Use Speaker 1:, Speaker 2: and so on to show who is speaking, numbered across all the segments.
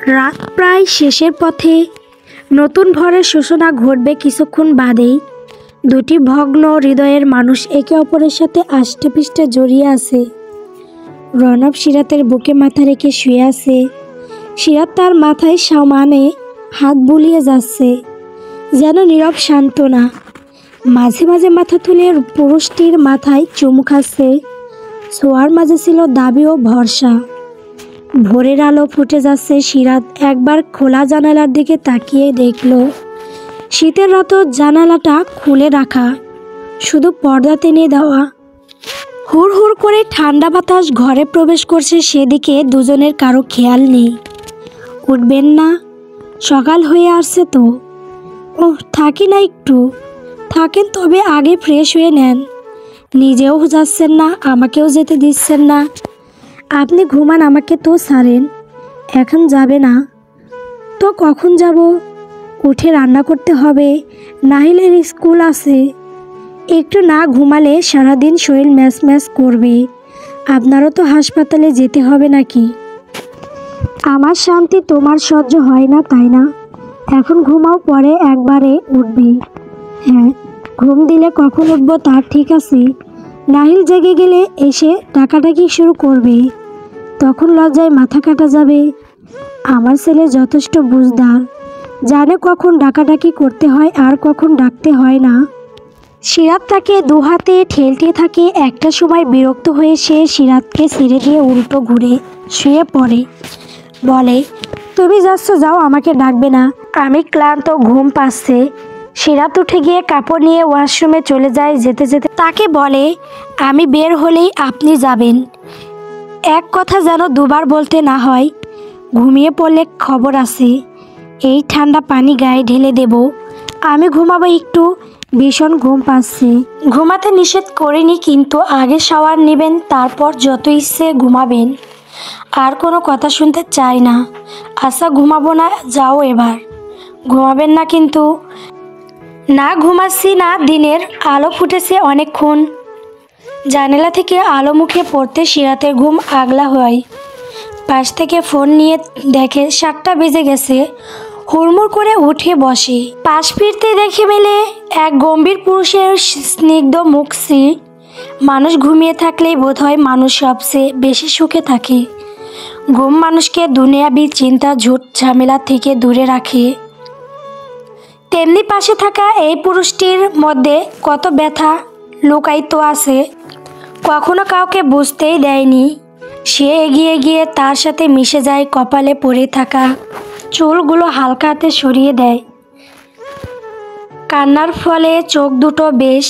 Speaker 1: রাত প্রায় শেষের পথে। নতুন ভোরের সূচনা ঘটবে কিছুক্ষণ বাদেই। দুটি ভগ্ন হৃদয়ের মানুষ একে অপরের সাথে আষ্টেপৃষ্ঠে জড়িয়ে আছে। রণব সিরাতের বুকে মাথা রেখে শুয়ে আছে। সিরাত তার মাথায় সমানে হাত বুলিয়ে যাচ্ছে, যেন নীরব সান্ত্বনা। মাঝে মাঝে মাথা তুলে পুরুষটির মাথায় চুমু খাচ্ছে। ছোঁয়ার মাঝে ছিল দাবি ও ভরসা। ভোরের আলো ফুটে যাচ্ছে। সিরাত একবার খোলা জানালার দিকে তাকিয়ে দেখল, শীতের রাত জানালাটা খুলে রাখা, শুধু পর্দা টেনে দেওয়া। হুড় হুড় করে ঠান্ডা বাতাস ঘরে প্রবেশ করছে। সেদিকে দুজনের কারো খেয়াল নেই। উঠবেন না? সকাল হয়ে আসছে তো। ওহ, থাকি না একটু? থাকেন, তবে আগে ফ্রেশ হয়ে নেন। নিজেও যাচ্ছেন না, আমাকেও যেতে দিচ্ছেন না। আপনি ঘুমান, আমাকে তো ছাড়েন। এখন যাবে না তো কখন যাব? উঠে রান্না করতে হবে, নাহিলের স্কুল আছে। একটু না ঘুমালে সারাদিন শরীর ম্যাচ ম্যাচ করবে। আপনারও তো হাসপাতালে যেতে হবে নাকি? আমার শান্তি তোমার সহ্য হয় না, তাই না? এখন ঘুমাও, পরে একবারে উঠবে। হ্যাঁ, ঘুম দিলে কখন উঠবো তার ঠিক আছে। নাহিল জেগে গেলে এসে ডাকাডাকি শুরু করবে, তখন লজ্জায় মাথা কাটা যাবে। আমার ছেলে যথেষ্ট বুঝদার, জানে কখন ডাকাডাকি করতে হয় আর কখন ডাকতে হয় না। সিরাত তাকে দুহাতে ঠেলতে থাকে। একটা সময় বিরক্ত হয়ে সে সিরাতকে ছেড়ে দিয়ে উল্টো ঘুরে শুয়ে পড়ে। বলে, তুমি যাচ্ছ যাও, আমাকে ডাকবে না, আমি ক্লান্ত, ঘুম পাচ্ছে। সিরাত উঠে গিয়ে কাপড় নিয়ে ওয়াশরুমে চলে যায়। যেতে যেতে তাকে বলে, আমি বের হলেই আপনি যাবেন। এক কথা যেন দুবার বলতে না হয়। ঘুমিয়ে পড়লে খবর আছে। এই ঠান্ডা পানি গায়ে ঢেলে দেব। আমি ঘুমাবো একটু, ভীষণ ঘুম পাচ্ছে। ঘুমাতে নিষেধ করিনি, কিন্তু আগে শাওয়ার নেবেন, তারপর যত ইচ্ছে ঘুমাবেন। আর কোনো কথা শুনতে চাই না। আচ্ছা, ঘুমাবো না, যাও এবার। ঘুমাবেন না কিন্তু? না, ঘুমাচ্ছি না। দিনের আলো ফুটেছে অনেকক্ষণ। জানালা থেকে আলো মুখে পড়তে সিরাতের ঘুম আগলা হয়। পাশ থেকে ফোন নিয়ে দেখে 7টা বেজে গেছে। হুড়মুড় করে উঠে বসে। পাশ ফিরতে দেখে মেলে এক গম্ভীর পুরুষের স্নিগ্ধ মুখশ্রী। মানুষ ঘুমিয়ে থাকলেই বোধহয় মানুষ সবচেয়ে বেশি সুখে থাকে। ঘুম মানুষকে দুনিয়াবি চিন্তা ঝুট ঝামেলা থেকে দূরে রাখে। তেমনি পাশে থাকা এই পুরুষটির মধ্যে কত ব্যথা লুকায়িত আছে, কখনো কাউকে বুঝতেই দেয়নি। সে এগিয়ে গিয়ে তার সাথে মিশে যায়। কপালে পড়ে থাকা চুলগুলো হালকা হাতে সরিয়ে দেয়। কান্নার ফলে চোখ দুটো বেশ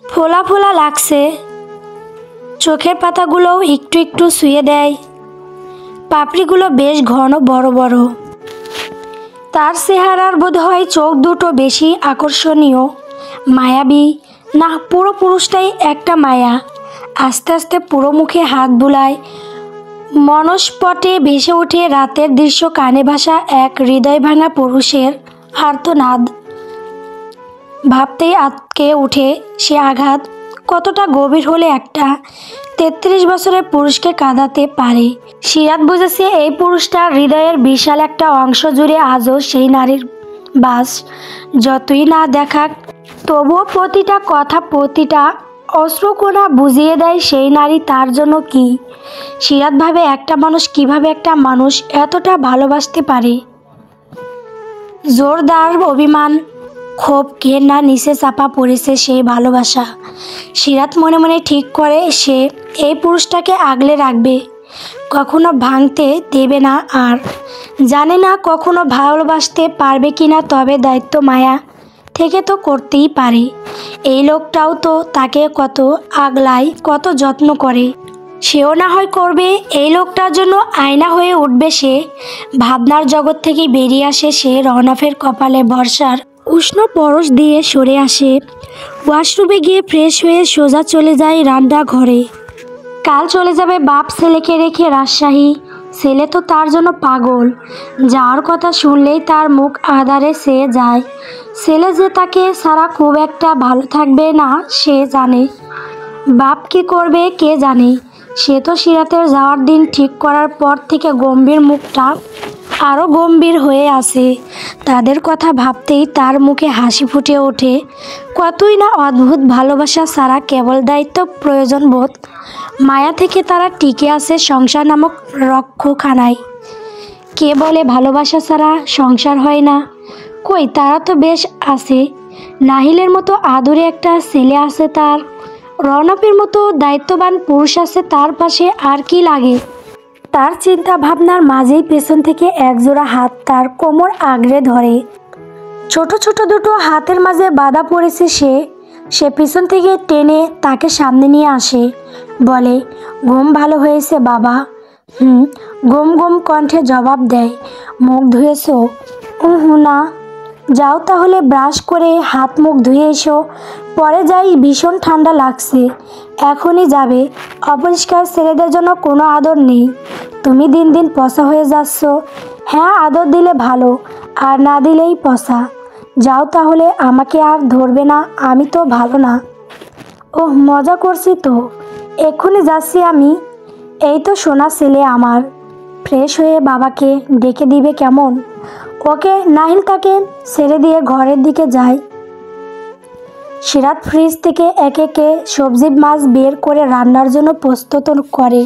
Speaker 1: ফোলা ফোলা লাগছে। চোখের পাতাগুলোও একটু একটু ছুঁয়ে দেয়। পাপড়িগুলো বেশ ঘন, বড় বড়। তার চেহারার বোধহয় চোখ দুটো বেশি আকর্ষণীয়, মায়াবী। না, পুরো পুরুষটাই একটা মায়া। আস্তে আস্তে পুরো মুখে হাত বুলায়। মনস্পটে ভেসে ওঠে রাতের দৃশ্য, কানে ভাসা এক হৃদয় ভাঙা পুরুষের আর্তনাদ। ভাবতেই আটকে উঠে সে আঘাত। কতটা গভীর হলে একটা 33 বছরের পুরুষকে কাঁদাতে পারে। সিরাত বুঝেছে এই পুরুষটার হৃদয়ের বিশাল একটা অংশ জুড়ে আজও সেই নারীর বাস। যতই না দেখাক, তবুও প্রতিটা কথা, প্রতিটা অশ্রুকণা বুঝিয়ে দেয় সেই নারী তার জন্য কি। সিরাত ভাবে, একটা মানুষ কিভাবে একটা মানুষ এতটা ভালোবাসতে পারে। জোরদার অভিমান, ক্ষোভ, ঘেন্না নিচে চাপা পড়েছে সেই ভালোবাসা। সিরাত মনে মনে ঠিক করে সে এই পুরুষটাকে আগলে রাখবে, কখনো ভাঙতে দেবে না। আর জানে না কখনো ভালোবাসতে পারবে কিনা, তবে দায়িত্ব মায়া থেকে তো করতেই পারে। এই লোকটাও তো তাকে কত আগলায়, কত যত্ন করে। সেও না হয় করবে। এই লোকটার জন্য আয়না হয়ে উঠবে সে। ভাবনার জগৎ থেকে বেরিয়ে আসে সে। রহনাফের কপালে বর্ষার উষ্ণ পরশ দিয়ে সরে আসে। ওয়াশরুমে গিয়ে ফ্রেশ হয়ে সোজা চলে যায় রান্নাঘরে। কাল চলে যাবে বাপ ছেলেকে রেখে রাজশাহী। ছেলে তো তার জন্য পাগল। যাওয়ার কথা শুনলেই তার মুখ আধারে চেয়ে যায়। ছেলে যে তাকে ছাড়া খুব একটা ভালো থাকবে না সে জানে। বাপ কি করবে কে জানে। সে তো সিরাতের যাওয়ার দিন ঠিক করার পর থেকে গম্ভীর মুখটা আরও গম্ভীর হয়ে আসে। তাদের কথা ভাবতেই তার মুখে হাসি ফুটে ওঠে। কতই না অদ্ভুত ভালোবাসা ছাড়া কেবল দায়িত্ব প্রয়োজন বোধ, মায়া থেকে তারা টিকে আছে সংসার নামক রক্ষখানায়। কে বলে ভালোবাসা ছাড়া সংসার হয় না? কই, তারা তো বেশ আছে। নাহিলের মতো আদুরে একটা ছেলে আছে তার, রৌনকের মতো দায়িত্ববান পুরুষ আছে তার পাশে, আর কি লাগে? তার চিন্তা ভাবনার মাঝেই পেছন থেকে একজোড়া হাত তার কোমর আগড়ে ধরে। ছোট ছোট দুটো হাতের মাঝে বাধা পড়েছে সে পিছন থেকে টেনে তাকে সামনে নিয়ে আসে। বলে, ঘুম ভালো হয়েছে বাবা? গুম গুম কণ্ঠে জবাব দেয়। মুখ ধুয়েছো? না। যাও তাহলে ব্রাশ করে হাত মুখ ধুয়ে এসো, পরে যাই, ভীষণ ঠান্ডা লাগছে। এখনই যাবে? অপরিষ্কার ছেলেদের জন্য কোনো আদর নেই। তুমি দিন দিন পচা হয়ে যাচ্ছ। হ্যাঁ, আদর দিলে ভালো, আর না দিলেই পচা। যাও তাহলে, আমাকে আর ধরবে না, আমি তো ভালো না। ওহ, মজা করছি তো, এক্ষুনি যাচ্ছি আমি। এই তো সোনা ছেলে আমার, ফ্রেশ হয়ে বাবাকে ডেকে দিবে কেমন? ওকে। নাহিল তাকে ছেড়ে দিয়ে ঘরের দিকে যায়। সিরাত ফ্রিজ থেকে একে একে সবজি মাছ বের করে রান্নার জন্য প্রস্তুত করে।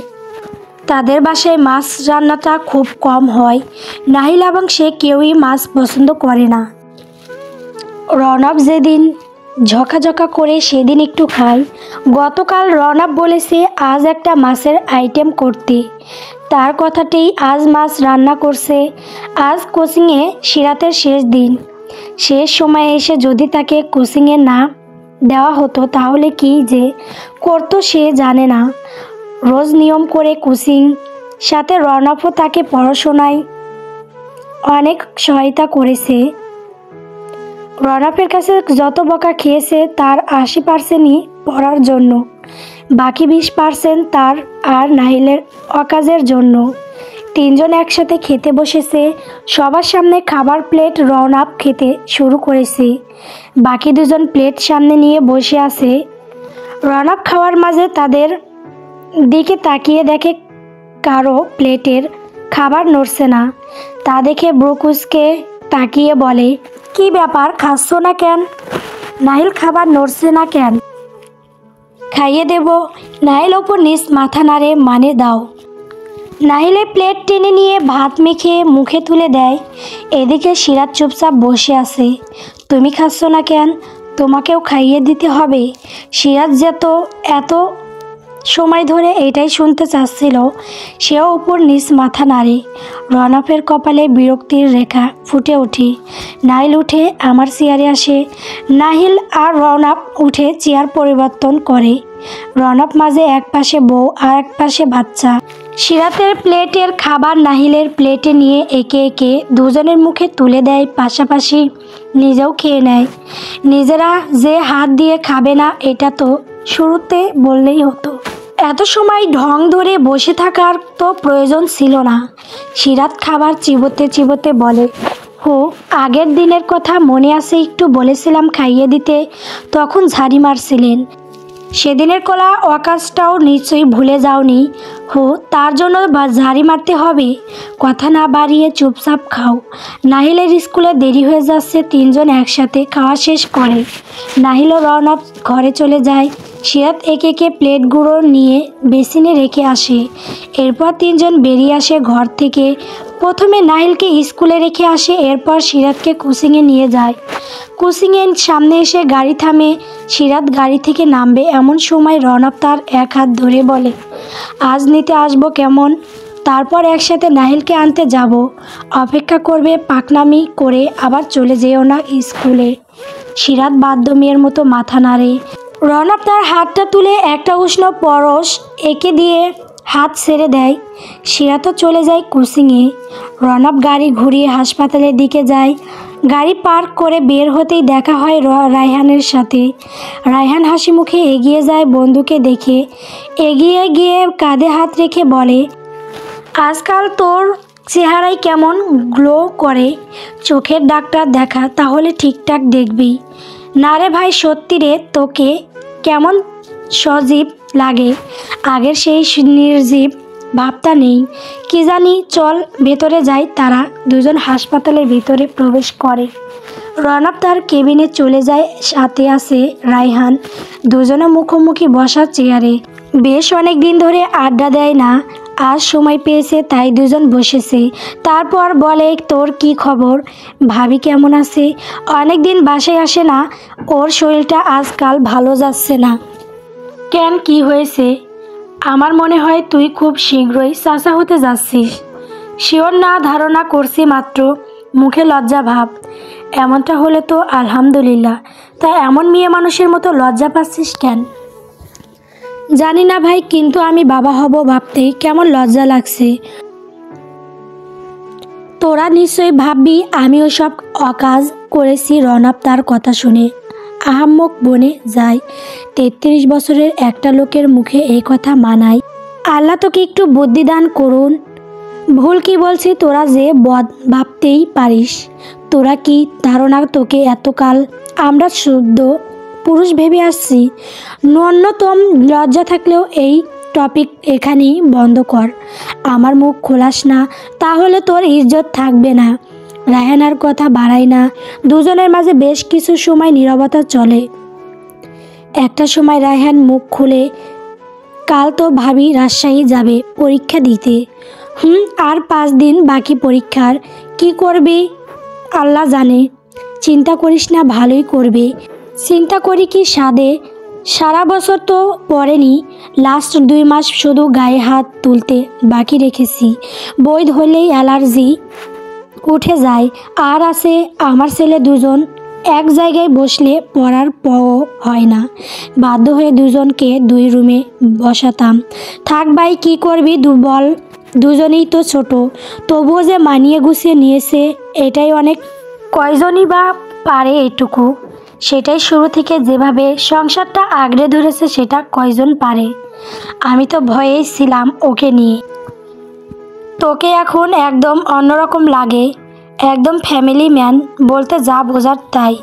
Speaker 1: তাদের বাসায় মাছ রান্নাটা খুব কম হয়। নাহিল এবং সে কেউই মাছ পছন্দ করে না। রনব যেদিন ঝকাঝকা করে সেদিন একটু খায়। গতকাল রনব বলেছে আজ একটা মাছের আইটেম করতে, তার কথাতেই আজ মাছ রান্না করছে। আজ কোচিংয়ে সিরাতের শেষ দিন। শেষ সময়ে এসে যদি তাকে কোচিংয়ে না দেওয়া হতো তাহলে কি যে করতো সে জানে না। রোজ নিয়ম করে কোচিং, সাথে রনবও তাকে পড়াশোনায় অনেক সহায়তা করেছে। রনবের কাছে যত বকা খেয়েছে তার 80%ই পড়ার জন্য, বাকি 20% তার আর নাহিলের অকাজের জন্য। তিনজন একসাথে খেতে বসেছে। সবার সামনে খাবার প্লেট রনব খেতে শুরু করেছে। বাকি দুজন প্লেট সামনে নিয়ে বসে আছে। রনব খাওয়ার মাঝে তাদের দিকে তাকিয়ে দেখে কারো প্লেটের খাবার নড়ছে না। তা দেখে ব্রুকুসকে তাকিয়ে বলে, কি ব্যাপার, খাচ্ছ না কেন? নাহিল, খাবার নড়ছে না কেন? খাইয়ে দেব। নাহিল ওপর নিচ মাথা নাড়ে, মানে দাও। নাহিলে প্লেট টেনে নিয়ে ভাত মেখে মুখে তুলে দেয়। এদিকে সিরাত চুপচাপ বসে আছে। তুমি খাচ্ছ না কেন? তোমাকেও খাইয়ে দিতে হবে। সিরাত যেত এত সময় ধরে এটাই শুনতে চাচ্ছিল, সেও উপর নিচ মাথা নাড়ে। রনবের কপালে বিরক্তির রেখা ফুটে ওঠে। নাহিল উঠে আমার চেয়ারে আসে। নাহিল আর রনব উঠে চেয়ার পরিবর্তন করে। রনব মাঝে এক পাশে বউ আর এক পাশে বাচ্চা। সিরাতের প্লেটের খাবার নাহিলের প্লেটে নিয়ে একে একে দুজনের মুখে তুলে দেয়, পাশাপাশি নিজেও খেয়ে নেয়। নিজেরা যে হাত দিয়ে খাবে না এটা তো শুরুতে বললেই হতো। এত সময় ঢং ধরে বসে থাকার তো প্রয়োজন ছিল না। সিরাত খাবার চিবোতে চিবোতে বলে, হো, আগের দিনের কথা মনে আছে? একটু বলেছিলাম খাইয়ে দিতে, তখন ঝাড়ি মারছিলেন। সেদিনের কলা অকাজটাও নিশ্চয়ই ভুলে যাওনি। হো, তার জন্য ঝাড়ি মারতে হবে? কথা না বাড়িয়ে চুপচাপ খাও। নাহিলের স্কুলে দেরি হয়ে যাচ্ছে। তিনজন একসাথে খাওয়া শেষ করে নাহিল ও রনব ঘরে চলে যায়। সিরাত একে একে প্লেটগুলো নিয়ে বেসিনে রেখে আসে। এরপর তিনজন বেরিয়ে আসে ঘর থেকে। প্রথমে নাহিলকে স্কুলে রেখে আসে, এরপর সিরাতকে কোচিংয়ে নিয়ে যায়। কোচিংয়ের সামনে এসে গাড়ি থামে। সিরাত গাড়ি থেকে নামবে এমন সময় রনব তার এক হাত ধরে বলে, আজ নিতে আসবো কেমন? তারপর একসাথে নাহিলকে আনতে যাব। অপেক্ষা করবে, পাকনামি করে আবার চলে যেও না স্কুলে। সিরাত বাধ্য মেয়ের মতো মাথা নাড়ে। রনব তার হাতটা তুলে একটা উষ্ণ পরশ এঁকে দিয়ে হাত ছেড়ে দেয়। সিরাতও চলে যায় কোচিংয়ে। রনব গাড়ি ঘুরিয়ে হাসপাতালের দিকে যায়। গাড়ি পার্ক করে বের হতেই দেখা হয় রায়হানের সাথে। রায়হান হাসি মুখে এগিয়ে যায় বন্ধুকে দেখে। এগিয়ে গিয়ে কাঁধে হাত রেখে বলে, আজকাল তোর চেহারায় কেমন গ্লো করে, চোখের ডাক্তার দেখা, তাহলে ঠিকঠাক দেখবি। না রে ভাই, সত্যি রে, তোকে কেমন সজীব লাগে। আগের সেই নির্জীব ভাবটা নেই। কি জানি, চল ভেতরে যাই। তারা দুজন হাসপাতালের ভিতরে প্রবেশ করে। রনব তার কেবিনে চলে যায়, সাথে আছে রায়হান। দুজনে মুখোমুখি বসা চেয়ারে। বেশ অনেক দিন ধরে আড্ডা দেয় না, আজ সময় পেয়েছে তাই দুজন বসেছে। তারপর বলে, তোর কি খবর? ভাবি কেমন আছে? অনেক দিন বাসায় আসে না, ওর শরীরটা আজকাল ভালো যাচ্ছে না। কেন, কি হয়েছে? আমার মনে হয় তুই খুব শীঘ্রই চাচা হতে যাচ্ছিস। শিওর না, ধারণা করছি মাত্র। মুখে লজ্জা ভাব। এমনটা হলে তো আলহামদুলিল্লাহ। তা এমন মেয়ে মানুষের মতো লজ্জা পাচ্ছিস কেন? জানি না ভাই, কিন্তু আমি বাবা হব ভাবতেই কেমন লজ্জা লাগছে। তোরা নিশ্চয়ই ভাববি আমি ওসব অকাজ করেছি। রনব তার কথা শুনে আহাম্মক বনে যায়। 33 বছরের একটা লোকের মুখে এই কথা মানায়? আল্লাহ তোকে একটু বুদ্ধি দান করুন। ভুল কি বলছি? তোরা যে বদ ভাবতেই পারিস। তোরা কি ধারণা তোকে এতকাল আমরা শুদ্ধ পুরুষ ভেবে আসছি? ন্যূনতম লজ্জা থাকলেও এই টপিক এখানেই বন্ধ কর। আমার মুখ খোলাস না, তাহলে তোর ইজ্জত থাকবে না। রায়হানার কথা বাড়াই না। দুজনের মাঝে বেশ কিছু সময় নীরবতা চলে। একটা সময় রায়হান মুখ খুলে, কাল তো ভাবি রাজশাহী যাবে পরীক্ষা দিতে। আর 5 দিন বাকি পরীক্ষার। কি করবি আল্লাহ জানে। চিন্তা করিস না, ভালোই করবে। চিন্তা করি কি সাদে? সারা বছর তো পড়েনি, লাস্ট 2 মাস শুধু গায়ে হাত তুলতে বাকি রেখেছি। বই ধরলেই অ্যালার্জি উঠে যায়। আর আছে আমার ছেলে দুজন, এক জায়গায় বসলে পড়ার হয় না। বাধ্য হয়ে দুজনকে 2 রুমে বসাতাম। থাক ভাই, কি করবি বল, দুজনেই তো ছোট। তবুও যে মানিয়ে গুছিয়ে নিয়েছে, এটাই অনেক। কয়জনই বা পারে এটুকু? সেটাই শুরু থেকে যেভাবে সংসারটা আগড়ে ধরেছে, সেটা কয়জন পারে? আমি তো ভয়েই ছিলাম ওকে নিয়ে। তোকে এখন একদম অন্যরকম লাগে, একদম ফ্যামিলি ম্যান বলতে যা বোঝার তাই।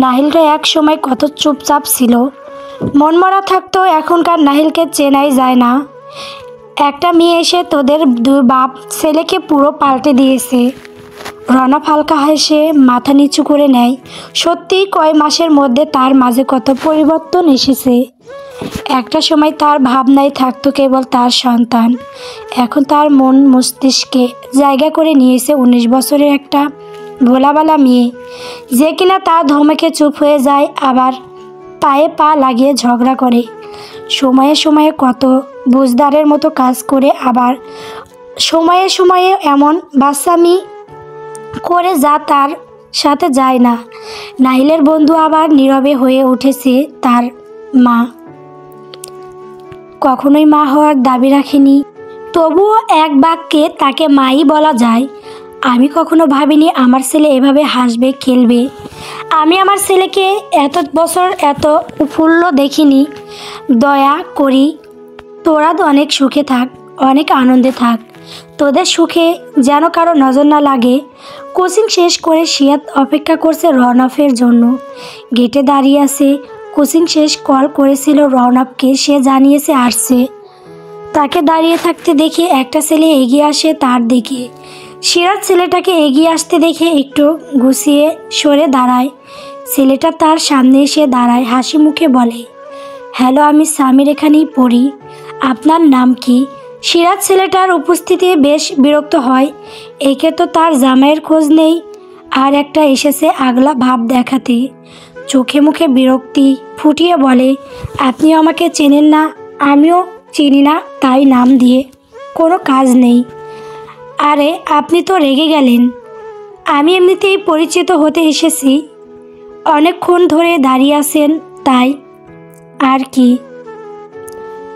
Speaker 1: নাহিলটা এক সময় কত চুপচাপ ছিল, মনমরা থাকতো। এখনকার নাহিলকে চেনাই যায় না। একটা মেয়ে এসে তোদের 2 বাপ ছেলেকে পুরো পাল্টে দিয়েছে। রনব হালকা হেসে মাথা নিচু করে নেয়। সত্যিই কয় মাসের মধ্যে তার মাঝে কত পরিবর্তন এসেছে। একটা সময় তার ভাবনায় থাকতো কেবল তার সন্তান। এখন তার মন মস্তিষ্কে জায়গা করে নিয়েছে 19 বছরের একটা ভোলাবালা মেয়ে, যে কিনা তার ধমকে চুপ হয়ে যায়, আবার পায়ে পা লাগিয়ে ঝগড়া করে। সময়ে সময়ে কত বুঝদারের মতো কাজ করে, আবার সময়ে সময়ে এমন বাচ্চামি করে যা তার সাথে যায় না। নাহিলের বন্ধু আবার নীরবে হয়ে উঠেছে তার মা। কখনোই মা হওয়ার দাবি রাখেনি, তবুও এক বাক্যে তাকে মাই বলা যায়। আমি কখনো ভাবিনি আমার ছেলে এভাবে হাসবে, খেলবে। আমি আমার ছেলেকে এত বছর এত উৎফুল্ল দেখিনি। দয়া করি, তোরা তো অনেক সুখে থাক, অনেক আনন্দে থাক। তোদের সুখে যেন কারো নজর না লাগে। কোচিং শেষ করে সিয়াত অপেক্ষা করছে রনফের জন্য। গেটে দাঁড়িয়ে আছে। কোচিং শেষ কল করেছিল রনবকে, সে জানিয়েছে আসছে। তাকে দাঁড়িয়ে থাকতে দেখে একটা ছেলে এগিয়ে আসে তার দিকে। সিরাত ছেলেটাকে এগিয়ে আসতে দেখে একটু গুছিয়ে সরে দাঁড়ায়। ছেলেটা তার সামনে এসে দাঁড়ায়, হাসি মুখে বলে, হ্যালো, আমি সামির, এখানেই পড়ি। আপনার নাম কি? সিরাত ছেলেটার উপস্থিতি বেশ বিরক্ত হয়। একে তো তার জামাইয়ের খোঁজ নেই, আর একটা এসেছে আগলা ভাব দেখাতে। চোখে মুখে বিরক্তি ফুটিয়ে বলে, আপনিও আমাকে চেনেন না, আমিও চিনি না, তাই নাম দিয়ে কোনো কাজ নেই। আরে আপনি তো রেগে গেলেন। আমি এমনিতেই পরিচিত হতে এসেছি। অনেকক্ষণ ধরে দাঁড়িয়ে আছেন তাই। আর কি,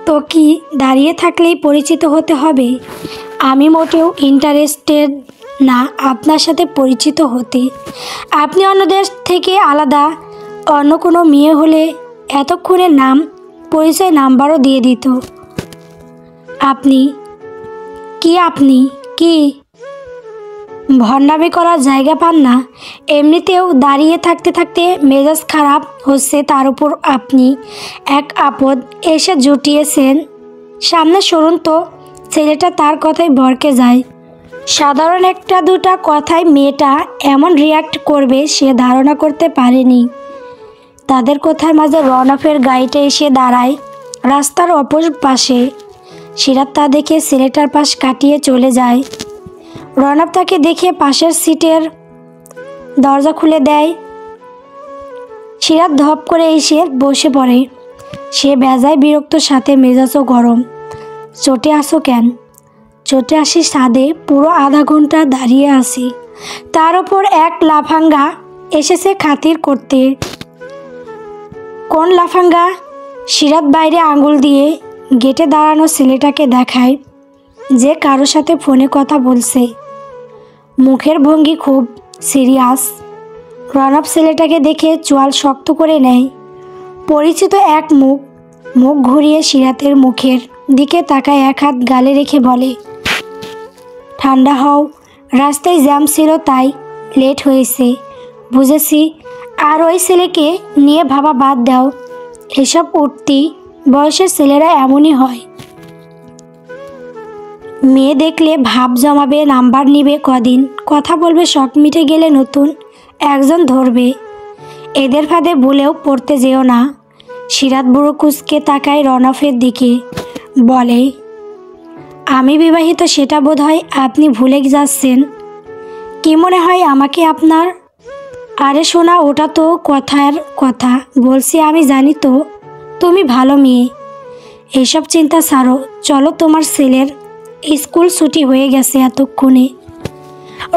Speaker 1: তো কি দাঁড়িয়ে থাকলেই পরিচিত হতে হবে? আমি মোটেও ইন্টারেস্টেড না আপনার সাথে পরিচিত হতে। আপনি অন্যদের থেকে আলাদা। অন্য কোনো মেয়ে হলে এতক্ষণে নাম পরিচয় নাম্বারও দিয়ে দিত। আপনি কি ভণ্ডামি করার জায়গা পান না? এমনিতেও দাঁড়িয়ে থাকতে থাকতে মেজাজ খারাপ হচ্ছে, তার উপর আপনি এক আপদ এসে জুটিয়েছেন। সামনে সরুন তো, ছেলেটা তার কথায় ভড়কে যায়। সাধারণ একটা দুটা কথায় মেয়েটা এমন রিয়াক্ট করবে সে ধারণা করতে পারেনি। তাদের কথার মাঝে রনফের গাড়িটা এসে দাঁড়ায় রাস্তার অপর পাশে। সিরাত তা দেখে ছেলেটার পাশ কাটিয়ে চলে যায়। রনফ তাকে দেখে পাশের সিটের দরজা খুলে দেয়। সিরাত ধপ করে এসে বসে পড়ে। সে বেজায় বিরক্ত, সাথে মেজাজও গরম। চটে আসো কেন? চটে আসি ছাদে, পুরো আধা ঘন্টা দাঁড়িয়ে আসি, তার ওপর এক লাফাঙ্গা এসেছে খাতির করতে। কোন লাফাঙ্গা? সিরাত বাইরে আঙুল দিয়ে গেটে দাঁড়ানো ছেলেটাকে দেখায়, যে কারোর সাথে ফোনে কথা বলছে। মুখের ভঙ্গি খুব সিরিয়াস। রনব ছেলেটাকে দেখে চোয়াল শক্ত করে নেয়। পরিচিত এক মুখ ঘুরিয়ে সিরাতের মুখের দিকে তাকায়, এক হাত গালে রেখে বলে, ঠান্ডা হও, রাস্তায় জ্যাম ছিল তাই লেট হয়েছে। বুঝেছি, আর ওই ছেলেকে নিয়ে ভাবা বাদ দাও। এসব উঠতি বয়সের ছেলেরা এমনই হয়। মেয়ে দেখলে ভাব জমাবে, নাম্বার নিবে কদিন, কথা বলবে, শখ মিটে গেলে নতুন একজন ধরবে। এদের ফাঁদে ভুলেও পড়তে যেও না। সিরাত বুড়ো কুচকে তাকায় রনফের দিকে, বলে, আমি বিবাহিত সেটা বোধ হয় আপনি ভুলে যাচ্ছেন। কি মনে হয় আমাকে আপনার? আরে শোনা, ওটা তো কথার কথা বলছি, আমি জানি তো তুমি ভালো মেয়ে। এইসব চিন্তা ছাড়ো, চলো, তোমার ছেলের স্কুল ছুটি হয়ে গেছে এতক্ষণে।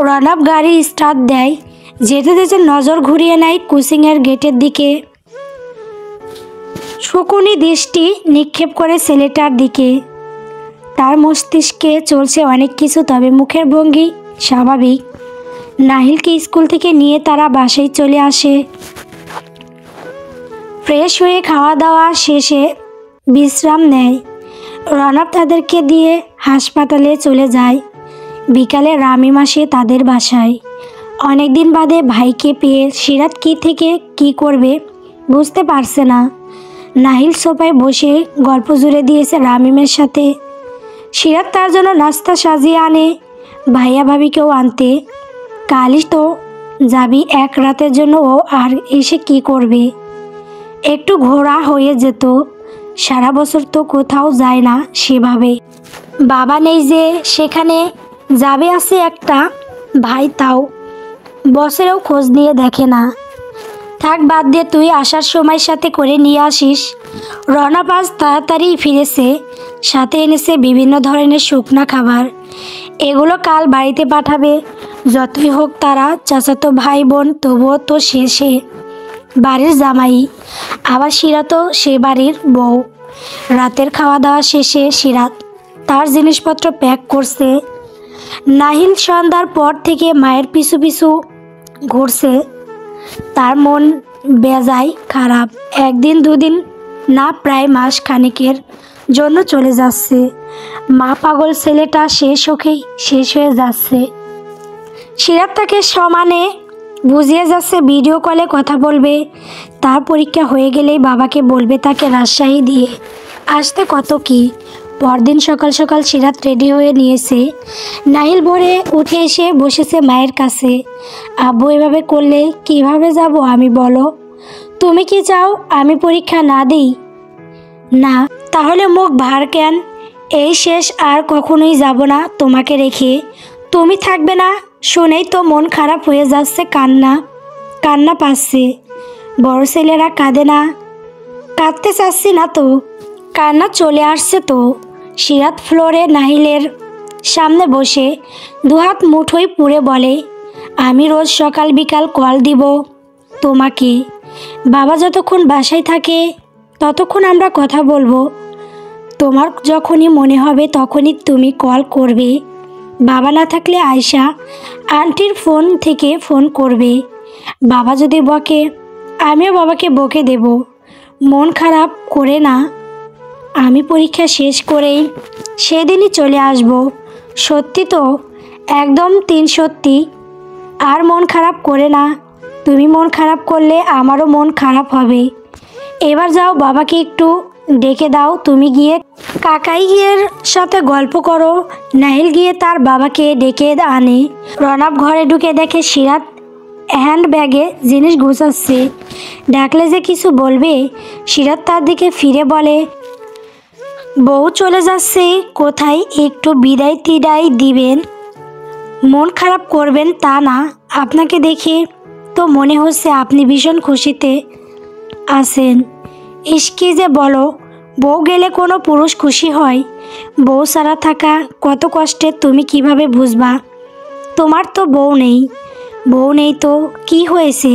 Speaker 1: রনব গাড়ি স্টার্ট দেয়। যেতে যেতে নজর ঘুরিয়ে নেয় কোচিংয়ের গেটের দিকে। শকুনি দৃষ্টি নিক্ষেপ করে ছেলেটার দিকে। তার মস্তিষ্কে চলছে অনেক কিছু, তবে মুখের ভঙ্গি স্বাভাবিক। নাহিলকে স্কুল থেকে নিয়ে তারা বাসায় চলে আসে। ফ্রেশ হয়ে খাওয়া দাওয়া শেষে বিশ্রাম নেয়। রনব তাদেরকে দিয়ে হাসপাতালে চলে যায়। বিকালে রামিম আসে তাদের বাসায়। অনেক দিন বাদে ভাইকে পেয়ে সিরাত কি থেকে কি করবে বুঝতে পারছে না। নাহিল সোফায় বসে গল্প জুড়ে দিয়েছে রামিমের সাথে। সিরাত তার জন্য নাস্তা সাজিয়ে আনে, ভাইয়া ভাবিকেও আনতে। কালই তো যাবি এক রাতের জন্য, ও আর এসে কি করবে? একটু ঘোরা হয়ে যেত। সারা বছর তো কোথাও যায় না সেভাবে। বাবা নেই যে সেখানে যাবে, আছে একটা ভাই, তাও বছরেও খোঁজ নিয়ে দেখে না। থাক, বাদ দিয়ে তুই আসার সময় সাথে করে নিয়ে আসিস। রনব আজ তাড়াতাড়ি ফিরেছে, সাথে এনেছে বিভিন্ন ধরনের শুকনা খাবার। এগুলো কাল বাড়িতে পাঠাবে। যতই হোক তারা চাচাতো ভাই বোন, তবুও তো সে বাড়ির জামাই, আবার সিরাতও সে বাড়ির বউ। রাতের খাওয়া দাওয়া শেষে সিরাত তার জিনিসপত্র প্যাক করছে। নাহিল সন্ধ্যার পর থেকে মায়ের পিছু পিছু ঘুরছে। তার মন বেজায় খারাপ। একদিন দুদিন না, প্রায় মাস খানেকের জন্য চলে যাচ্ছে। মা পাগল, ছেলেটা শেষ হয়ে যাচ্ছে। সিরাত তাকে সমানে বুঝিয়ে যাচ্ছে ভিডিও কলে কথা বলবে। তার পরীক্ষা হয়ে গেলেই বাবাকে বলবে তাকে রাজশাহী দিয়ে আসতে। কত কি। পরদিন সকাল সকাল সিরাত রেডি হয়ে নিয়েছে। নাহিল ভোরে উঠে এসে বসেছে মায়ের কাছে। আব্বু এভাবে করলে কিভাবে যাব আমি, বলো? তুমি কি চাও আমি পরীক্ষা না দিই? না। তাহলে মুখ ভার কেন? এই শেষ, আর কখনোই যাব না তোমাকে রেখে। তুমি থাকবে না শুনেই তো মন খারাপ হয়ে যাচ্ছে, কান্না পাচ্ছে। বড় ছেলেরা কাঁদে না? কাঁদতে চাচ্ছি না তো, কান্না চলে আসছে তো। সিরাত ফ্লোরে নাহিলের সামনে বসে দুহাত মুঠোয় পুরে বলে, আমি রোজ সকাল বিকাল কল দিব তোমাকে। বাবা যতক্ষণ বাসায় থাকে ততক্ষণ আমরা কথা বলবো। তোমার যখনই মনে হবে তখনই তুমি কল করবে। বাবা না থাকলে আয়শা আন্টির ফোন থেকে ফোন করবে। বাবা যদি বকে আমিও বাবাকে বকে দেব। মন খারাপ করে না, আমি পরীক্ষা শেষ করেই সেদিনই চলে আসব। সত্যি তো? একদম 3 সত্যি। আর মন খারাপ করে না। তুমি মন খারাপ করলে আমারও মন খারাপ হবে। এবার যাও, বাবাকে একটু ডেকে দাও, তুমি গিয়ে কাকাই গিয়ের সাথে গল্প করো। নাহিল গিয়ে তার বাবাকে ডেকে আনে। রনব ঘরে ঢুকে দেখে সিরাত হ্যান্ড ব্যাগে জিনিস গুছাচ্ছে। ডাকলে যে কিছু বলবে। সিরাত তার দিকে ফিরে বলে, বউ চলে যাচ্ছে, কোথায় একটু বিদায় টিদায় দিবেন, মন খারাপ করবেন তা না। আপনাকে দেখে তো মনে হচ্ছে আপনি ভীষণ খুশিতে আছেন। ইসকি যে বলো, বউ গেলে কোনো পুরুষ খুশি হয়? বউ ছাড়া থাকা কত কষ্টের তুমি কিভাবে বুঝবা? তোমার তো বউ নেই। বউ নেই তো কি হয়েছে,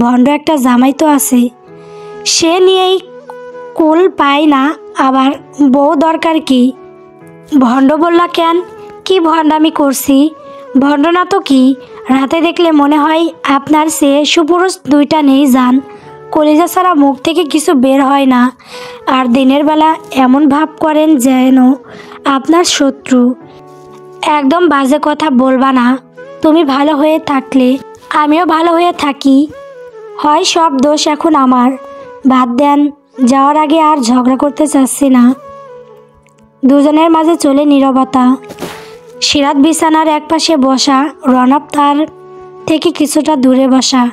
Speaker 1: ভণ্ড একটা জামাই তো আছে, সে নিয়েই কুল পায় না, আবার বউ দরকার কি? ভণ্ড বললা কেন? কি ভণ্ডামি করছি? ভণ্ড না তো কি? রাতে দেখলে মনে হয় আপনার সে সুপুরুষ দুইটা নেই যান, কলিজা ছাড়া মুখ থেকে কিছু বের হয় না, আর দিনের বেলা এমন ভাব করেন যেন আপনার শত্রু। একদম বাজে কথা বলবা না। তুমি ভালো হয়ে থাকলে আমিও ভালো হয়ে থাকি, হয় সব দোষ এখন আমার। বাদ দেন, যাওয়ার আগে আর ঝগড়া করতে চাচ্ছি না। দুজনের মাঝে চলে নীরবতা। সিরাত বিছানার একপাশে বসা, রনব তার থেকে কিছুটা দূরে বসা।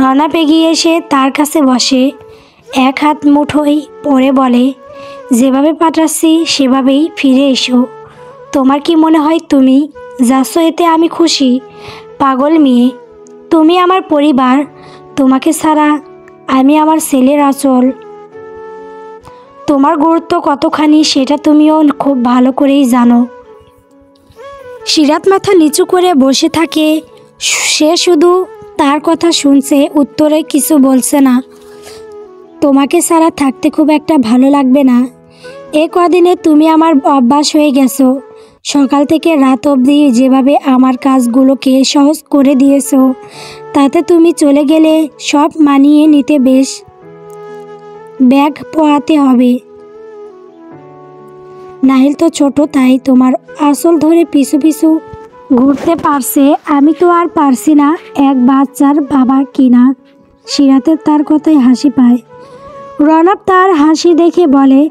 Speaker 1: রনব এগিয়ে এসে তার কাছে বসে, এক হাত মুঠোয় পরে বলে, যেভাবে পাঠাচ্ছি সেভাবেই ফিরে এসো। তোমার কি মনে হয় তুমি যাচ্ছ এতে আমি খুশি? পাগল মেয়ে, তুমি আমার পরিবার। তোমাকে ছাড়া আমি আমার ছেলের আঁচল। তোমার গুরুত্ব কতখানি সেটা তুমিও খুব ভালো করেই জানো। সিরাত মাথা নিচু করে বসে থাকে। সে শুধু তার কথা শুনছে, উত্তরে কিছু বলছে না। তোমাকে ছাড়া থাকতে খুব একটা ভালো লাগবে না? এ কদিনে তুমি আমার অভ্যাস হয়ে গেছো। সকাল থেকে রাত অবধি যেভাবে আমার কাজগুলোকে সহজ করে দিয়েছো, তাতে তুমি চলে গেলে সব মানিয়ে নিতে বেশ ব্যাগ পোহাতে হবে। নাহিল তো ছোট, তাই তোমার আসল ধরে পিছু পিছু ঘুরতে পারছে, আমি তো আর পারছি না এক বাচ্চার বাবা কিনা। সিরাতের তার কথায় হাসি পায়। রনব তার হাসি দেখে বলে,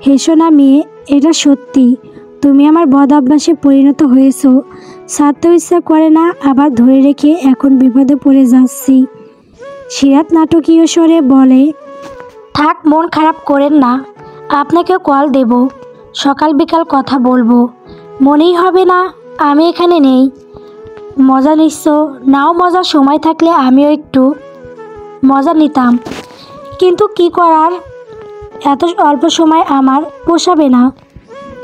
Speaker 1: হেসো না মেয়ে, এটা সত্যি। তুমি আমার বদ অভ্যাসে পরিণত হয়েছো। ছাড়তেও ইচ্ছা করে না, আবার ধরে রেখে এখন বিপদে পড়ে যাচ্ছি। সিরাত নাটকীয় স্বরে বলে, থাক, মন খারাপ করেন না, আপনাকেও কল দেব, সকাল বিকাল কথা বলবো। মনেই হবে না আমি এখানে নেই। মজা নিচ্ছ? নাও মজা, সময় থাকলে আমিও একটু মজা নিতাম, কিন্তু কি করার, এত অল্প সময় আমার পোষাবে না।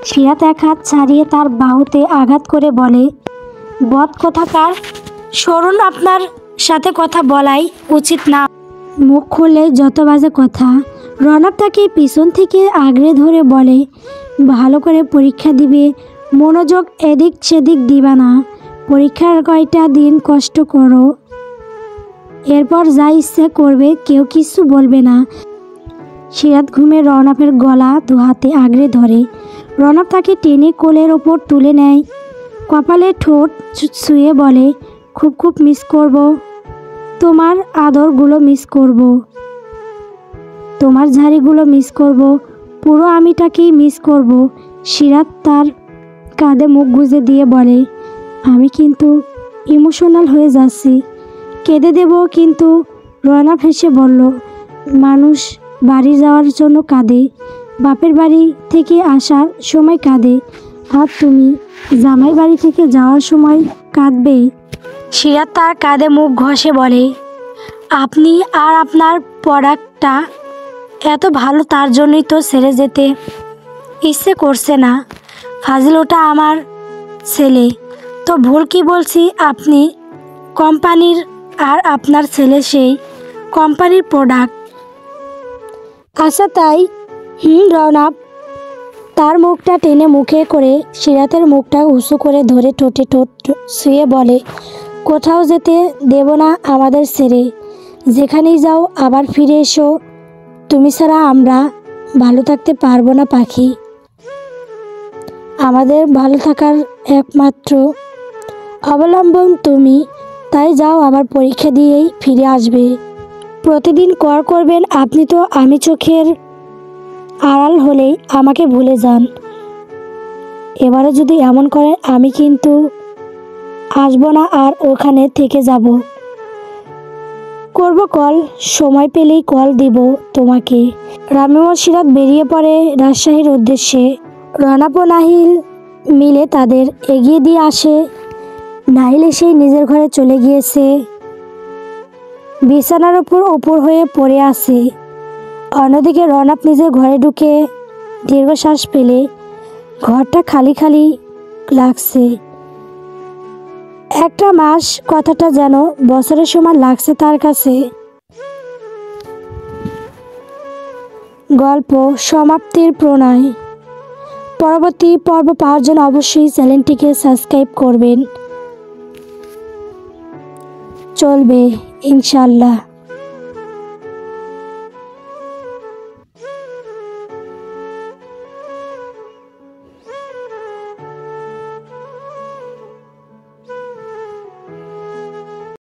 Speaker 1: সিরাত এক হাত ছাড়িয়ে তার বাহুতে আঘাত করে বলে, বদ কোথাকার, সরুন, আপনার সাথে কথা বলাই উচিত না। মুখ খুললে যত বাজে কথা। রনব তাকে পিছন থেকে আগড়ে ধরে বলে, ভালো করে পরীক্ষা দিবে, মনোযোগ এদিক সেদিক দিবা না। পরীক্ষার কয়টা দিন কষ্ট করো, এরপর যা ইচ্ছে করবে, কেউ কিছু বলবে না। সিরাত ঘুমে রনবের গলা দু হাতে আগড়ে ধরে। রনব তাকে টেনে কোলের ওপর তুলে নেয়, কপালে ঠোঁট ছুঁয়ে বলে, খুব খুব মিস করব, তোমার আদরগুলো মিস করব, তোমার ঝাড়িগুলো মিস করব, পুরো আমিটাকেই মিস করব। সিরাত তার কাঁধে মুখ গুজে দিয়ে বলে, আমি কিন্তু ইমোশনাল হয়ে যাচ্ছি, কেঁদে দেব কিন্তু। রনব হেসে বলল, মানুষ বাড়ি যাওয়ার জন্য কাঁদে, বাপের বাড়ি থেকে আসার সময় কাঁদে, আর তুমি জামাই বাড়ি থেকে যাওয়ার সময় কাঁদবে। সিরাত তার কাঁধে মুখ ঘষে বলে, আপনি আর আপনার প্রোডাক্টটা এত ভালো, তার জন্যই তো ছেড়ে যেতে ইচ্ছে করছে না। ফাজিল, ওটা আমার ছেলে। তো ভুল কি বলছি? আপনি কোম্পানির, আর আপনার ছেলে সেই কোম্পানির প্রোডাক্ট। আচ্ছা তাই? রনব তার মুখটা টেনে মুখে করে সিরাতের মুখটা উঁচু করে ধরে ঠোঁটে ঠোঁট শুয়ে বলে, কোথাও যেতে দেব না আমাদের ছেড়ে। যেখানেই যাও আবার ফিরে এসো। তুমি ছাড়া আমরা ভালো থাকতে পারবো না পাখি। আমাদের ভালো থাকার একমাত্র অবলম্বন তুমি। তাই যাও, আবার পরীক্ষা দিয়েই ফিরে আসবে। প্রতিদিন কর করবেন আপনি তো আমি চোখের আড়াল হলেই আমাকে ভুলে যান। এবারে যদি এমন করেন আমি কিন্তু আসবো না, আর ওখানে থেকে যাব। করব কল, সময় পেলেই কল দিব তোমাকে। রামিমা সিরাত বেরিয়ে পড়ে রাজশাহীর উদ্দেশ্যে। রনক ও নাহিল মিলে তাদের এগিয়ে দিয়ে আসে। নাহিল এসেই নিজের ঘরে চলে গিয়েছে। বিছানার উপর হয়ে পড়ে আছে। অন্যদিকে রনক নিজের ঘরে ঢুকে দীর্ঘশ্বাস ফেলে। ঘরটা খালি খালি লাগছে। একটা মাস কথাটা যেন বছরের সমান লাগছে তার কাছে। গল্প সমাপ্তির প্রণয়। পরবর্তী পর্ব পাওয়ার জন্য অবশ্যই চ্যানেলটিকে সাবস্ক্রাইব করবেন। চলবে ইনশাআল্লাহ।